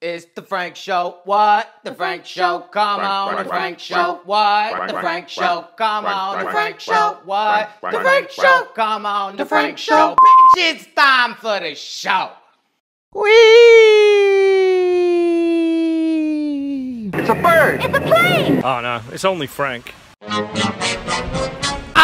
It's the Frank Show. What? The Frank Show. Come on, the Frank Show. What? The Frank Show. Come on, the Frank Show. What? The Frank Show. Come on, the Frank Show. Bitch, it's time for the show. Whee! It's a bird. It's a plane. Oh no, it's only Frank.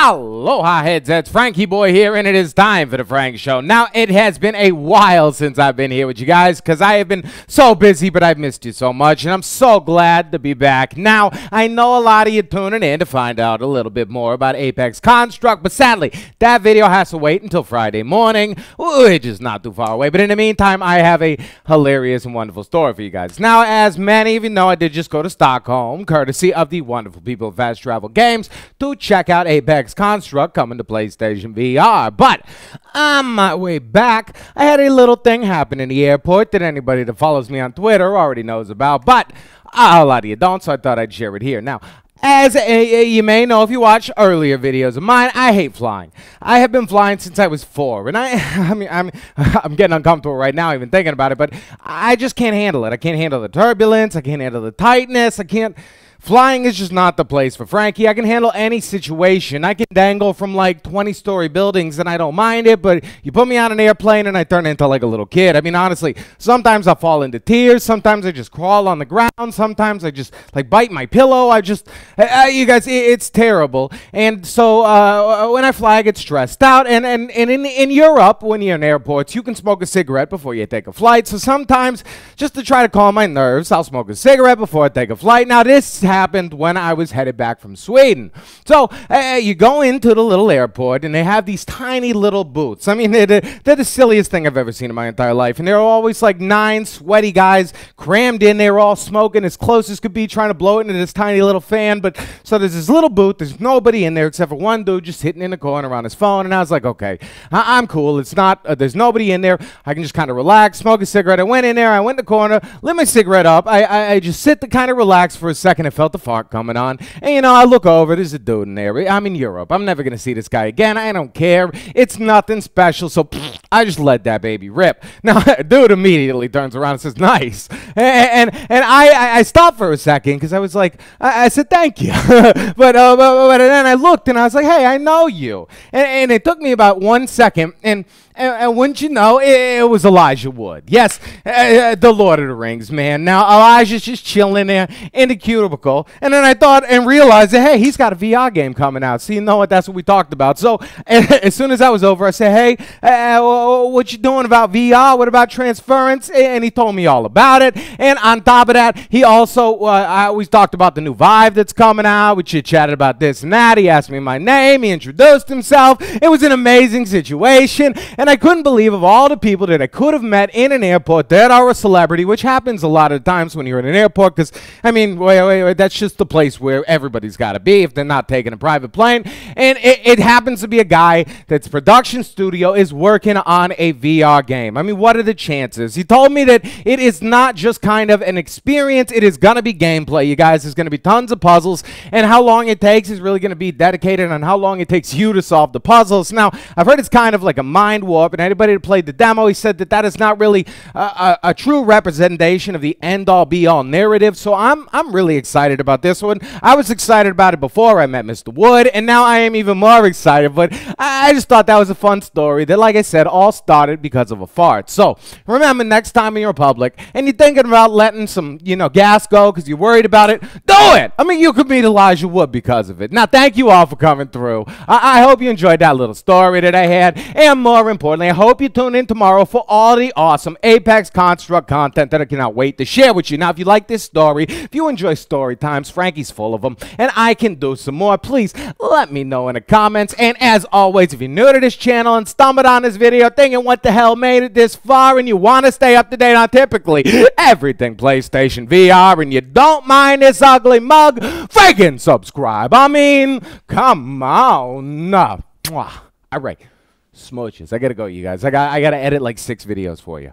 Aloha heads, it's Frankie Boy here, and it is time for the Frank Show. Now, it has been a while since I've been here with you guys, because I have been so busy, but I've missed you so much, and I'm so glad to be back. Now, I know a lot of you tuning in to find out a little bit more about Apex Construct, but sadly, that video has to wait until Friday morning, which is not too far away. But in the meantime, I have a hilarious and wonderful story for you guys. Now, as many of you know, I did just go to Stockholm, courtesy of the wonderful people of Fast Travel Games, to check out Apex Construct coming to PlayStation VR. But on my way back, I had a little thing happen in the airport that anybody that follows me on Twitter already knows about, but a lot of you don't, so I thought I'd share it here. Now, as you may know if you watch earlier videos of mine, I hate flying. I have been flying since I was 4, and I'm getting uncomfortable right now even thinking about it, but I just can't handle it. I can't handle the turbulence. I can't handle the tightness. Flying is just not the place for Frankie. I can handle any situation. I can dangle from like 20-story buildings and I don't mind it, but you put me on an airplane and I turn into like a little kid. I mean, honestly, sometimes I fall into tears. Sometimes I just crawl on the ground. Sometimes I just like bite my pillow. You guys, it's terrible. And so when I fly, I get stressed out. And in Europe, when you're in airports, you can smoke a cigarette before you take a flight. So sometimes, just to try to calm my nerves, I'll smoke a cigarette before I take a flight. Now, this happened when I was headed back from Sweden. So you go into the little airport and they have these tiny little booths. I mean, they're the silliest thing I've ever seen in my entire life. And they're always like 9 sweaty guys crammed in. They were all smoking as close as could be, trying to blow it into this tiny little fan. But so there's this little booth. There's nobody in there except for one dude just sitting in the corner on his phone. And I was like, okay, I'm cool. It's not, there's nobody in there. I can just kind of relax, smoke a cigarette. I went in there. I went in the corner, lit my cigarette up. I just sit to kind of relax for a second. I felt the fart coming on, and you know, I look over, there's a dude in there. I'm in Europe. I'm never gonna see this guy again. I don't care. It's nothing special, so I just let that baby rip. Now, dude immediately turns around and says, nice. And I stopped for a second because I was like, I said, thank you. but then I looked and I was like, hey, I know you. And it took me about 1 second, and wouldn't you know, it was Elijah Wood. Yes, the Lord of the Rings, man. Now, Elijah's just chilling there in the cubicle. And then I thought and realized that, hey, he's got a VR game coming out. So you know what? That's what we talked about. So as soon as that was over, I said, hey, what you doing about VR? What about transference? And he told me all about it. And on top of that, he also, I always talked about the new Vive that's coming out. We chit-chatted about this and that. He asked me my name. He introduced himself. It was an amazing situation. And I couldn't believe of all the people that I could have met in an airport that are a celebrity, which happens a lot of times when you're in an airport, because, I mean, wait, that's just the place where everybody's got to be if they're not taking a private plane. And it happens to be a guy that's production studio is working on a VR game. I mean, what are the chances? He told me that it is not just kind of an experience. It is going to be gameplay, you guys. There's going to be tons of puzzles, and how long it takes is really going to be dedicated on how long it takes you to solve the puzzles. Now, I've heard it's kind of like a mind warp, and anybody that played the demo, he said that is not really a true representation of the end-all be-all narrative. So I'm really excited about this one. I was excited about it before I met Mr. Wood, and now I am even more excited. But I just thought that was a fun story that, like I said, all started because of a fart. So remember, next time you're in public and you're thinking about letting some, gas go because you're worried about it, do it. I mean, you could meet Elijah Wood because of it. Now, thank you all for coming through. I hope you enjoyed that little story that I had, and more importantly, I hope you tune in tomorrow for all the awesome Apex Construct content that I cannot wait to share with you. Now, if you like this story, if you enjoy story times, Frankie's full of them, and I can do some more, please let me know in the comments. And as always, if you're new to this channel and stumbled on this video thinking what the hell made it this far, and you want to stay up to date on typically everything PlayStation VR, and you don't mind this ugly mug, freaking subscribe. I mean, come on. All right. Smooches. I gotta go, you guys. I gotta edit like 6 videos for you.